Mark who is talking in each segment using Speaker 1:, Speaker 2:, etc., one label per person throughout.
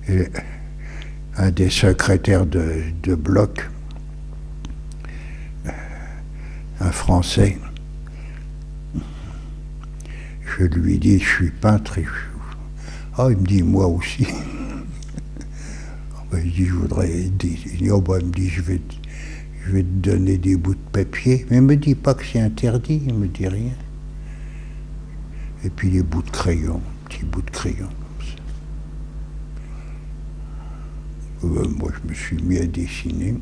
Speaker 1: Et un des secrétaires de bloc, un Français, je lui dis, je suis peintre. Ah, il me dit, moi aussi. Ben, je dis, je voudrais dessiner. Oh, ben, il me dit, je vais te donner des bouts de papier. Mais il ne me dit pas que c'est interdit, il ne me dit rien. Et puis des bouts de crayon, petits bouts de crayon comme ça. Moi, je me suis mis à dessiner.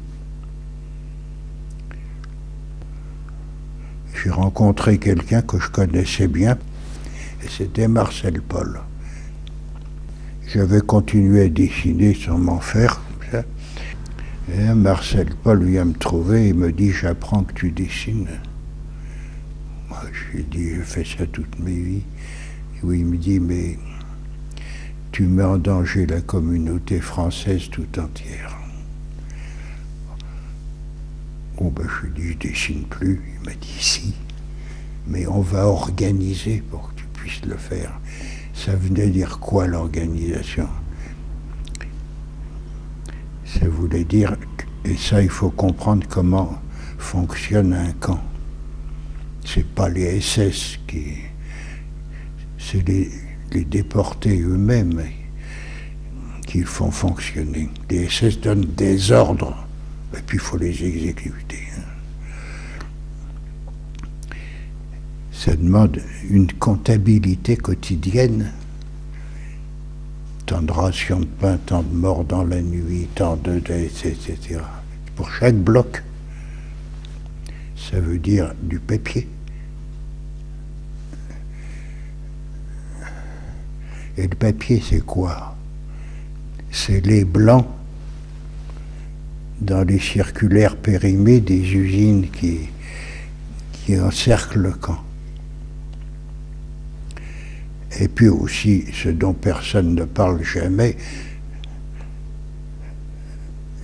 Speaker 1: J'ai rencontré quelqu'un que je connaissais bien, et c'était Marcel Paul. J'avais continué à dessiner sans m'en faire, comme ça. Et Marcel Paul vient me trouver et me dit, j'apprends que tu dessines. Moi, je lui ai dit, j'ai fait ça toute ma vie. Et oui, il me dit, mais tu mets en danger la communauté française tout entière. Bon, ben, je lui ai dit, je dessine plus. Il m'a dit, si, mais on va organiser pour que tu puisses le faire. Ça venait dire quoi, l'organisation? Ça voulait dire, et ça, il faut comprendre comment fonctionne un camp. C'est pas les SS qui... C'est les déportés eux-mêmes qui font fonctionner. Les SS donnent des ordres, et puis il faut les exécuter. Ça demande une comptabilité quotidienne. Tant de rations de pain, tant de morts dans la nuit, tant de... etc. Pour chaque bloc, ça veut dire du papier. Et le papier, c'est quoi? C'est les blancs dans les circulaires périmés des usines qui encerclent le camp. Et puis aussi, ce dont personne ne parle jamais,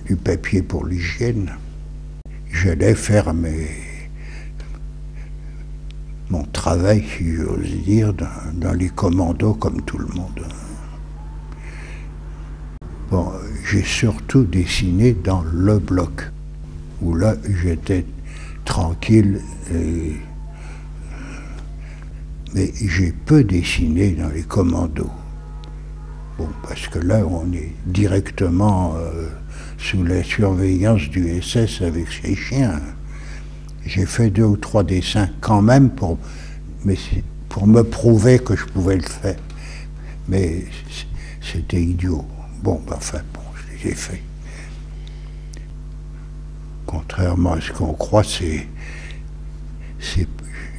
Speaker 1: du papier pour l'hygiène. J'allais faire mon travail, si j'ose dire, dans les commandos comme tout le monde. Bon, j'ai surtout dessiné dans le bloc, où là, j'étais tranquille. Mais j'ai peu dessiné dans les commandos. Bon, parce que là, on est directement sous la surveillance du SS avec ses chiens. J'ai fait 2 ou 3 dessins quand même pour me prouver que je pouvais le faire. Mais c'était idiot. Bon, ben, enfin, bon, je les ai faits. Contrairement à ce qu'on croit,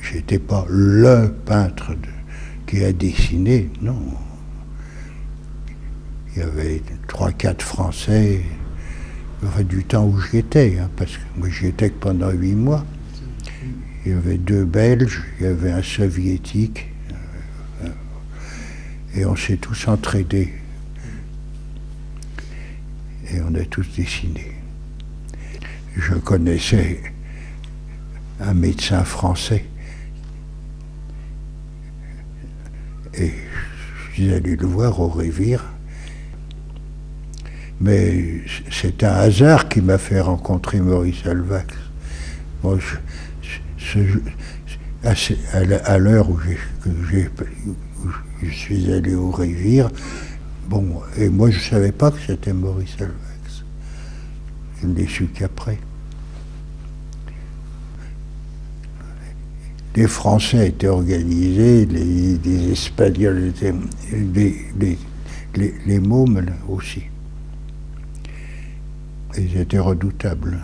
Speaker 1: j'étais pas le peintre qui a dessiné, non. Il y avait 3-4 Français, enfin, du temps où j'y étais, hein, parce que moi j'y étais que pendant 8 mois. Il y avait 2 Belges, il y avait un Soviétique, et on s'est tous entraînés. Et on a tous dessiné. Je connaissais un médecin français. Et je suis allé le voir au Révire. Mais c'est un hasard qui m'a fait rencontrer Maurice Alvax. Moi, à l'heure où je suis allé au Révire, bon, et moi je ne savais pas que c'était Maurice Alvax. Je ne l'ai su qu'après. Les Français étaient organisés, les Espagnols étaient... les mômes aussi. Ils étaient redoutables.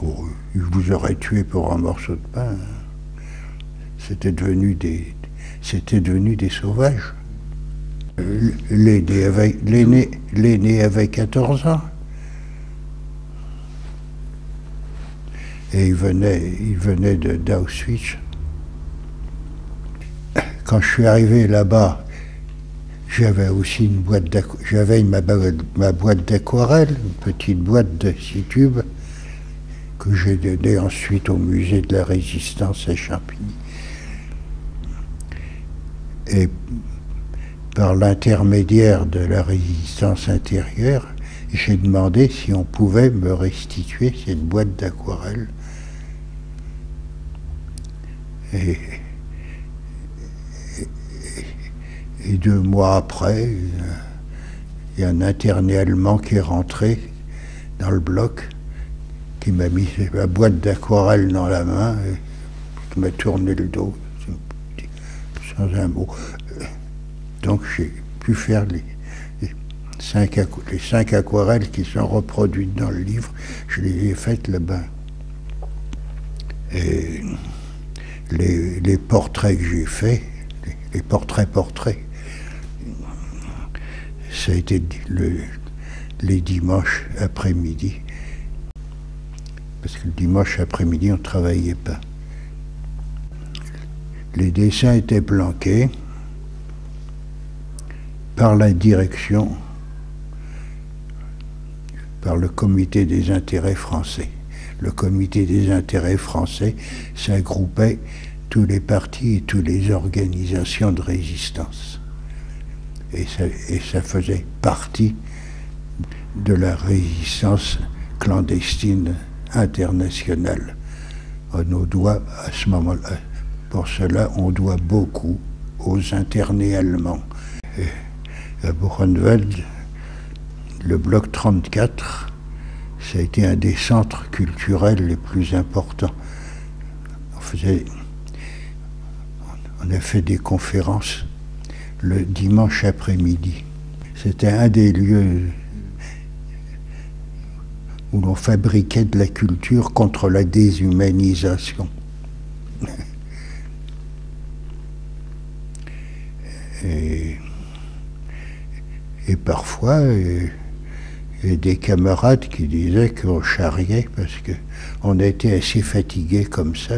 Speaker 1: Oh, ils vous auraient tué pour un morceau de pain. C'était devenu des sauvages. L'aîné avait 14 ans. Et il venait d'Auschwitz. Quand je suis arrivé là-bas, j'avais aussi ma boîte d'aquarelle, une petite boîte de 6 tubes, que j'ai donnée ensuite au musée de la Résistance à Champigny. Et par l'intermédiaire de la résistance intérieure, j'ai demandé si on pouvait me restituer cette boîte d'aquarelle. Et 2 mois après, il y a un interné allemand qui est rentré dans le bloc, qui m'a mis la boîte d'aquarelle dans la main et qui m'a tourné le dos, sans un mot. Donc j'ai pu faire les 5 aquarelles qui sont reproduites dans le livre, je les ai faites là-bas. Et les portraits que j'ai faits, les portraits, ça a été les dimanches après-midi. Parce que le dimanche après-midi, on ne travaillait pas. Les dessins étaient planqués par la direction, par le comité des intérêts français. Le comité des intérêts français, ça groupait tous les partis et toutes les organisations de résistance. Et ça faisait partie de la résistance clandestine internationale. On nous doit, à ce moment-là, pour cela, on doit beaucoup aux internés allemands. Et à Buchenwald, le bloc 34, ça a été un des centres culturels les plus importants. On a fait des conférences le dimanche après-midi. C'était un des lieux où l'on fabriquait de la culture contre la déshumanisation. Et parfois, il y a des camarades qui disaient qu'on charriait parce qu'on était assez fatigués comme ça,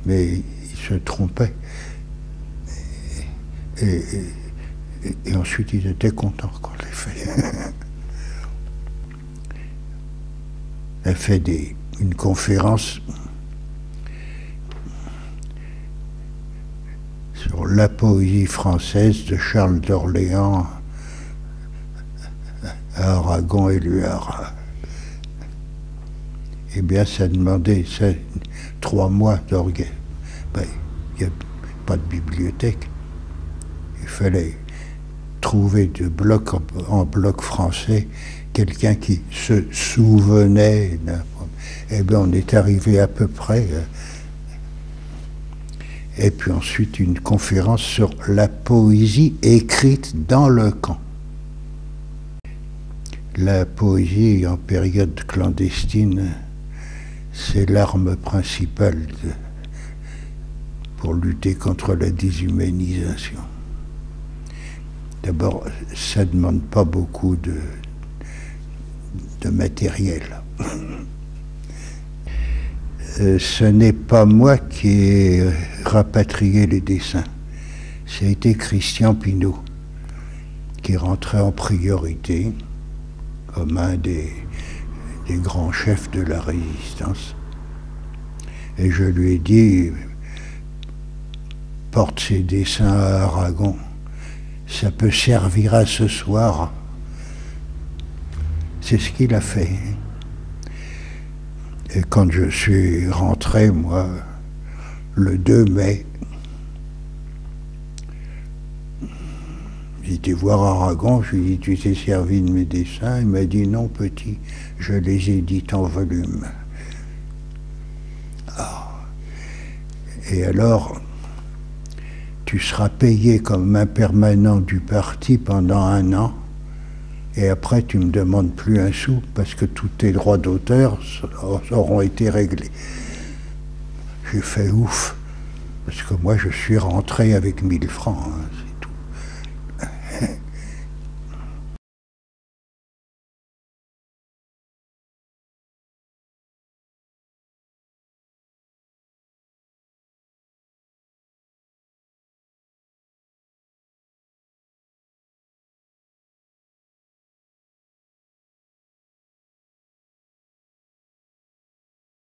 Speaker 1: mais ils se trompaient. Et ensuite, ils étaient contents qu'on les fait. On a fait une conférence sur la poésie française de Charles d'Orléans à Aragon et Luara. Eh bien, ça demandait 3 mois d'orgue. Ben, il n'y a pas de bibliothèque. Il fallait trouver de bloc en bloc français quelqu'un qui se souvenait. Eh bien, on est arrivé à peu près. Et puis ensuite, une conférence sur la poésie écrite dans le camp. La poésie en période clandestine, c'est l'arme principale pour lutter contre la déshumanisation. D'abord, ça ne demande pas beaucoup de matériel. Ce n'est pas moi qui ai rapatrié les dessins. Ça a été Christian Pineau qui rentrait en priorité comme un des grands chefs de la résistance. Et je lui ai dit, porte ces dessins à Aragon, ça peut servir à ce soir. C'est ce qu'il a fait. Et quand je suis rentré, moi, le 2 mai, j'étais voir Aragon, je lui ai dit, tu t'es servi de mes dessins? Il m'a dit, non petit, je les édite en volume. Ah. Et alors, tu seras payé comme un permanent du parti pendant 1 an, et après tu ne me demandes plus un sou, parce que tous tes droits d'auteur auront été réglés. J'ai fait ouf, parce que moi je suis rentré avec 1000 francs. Hein.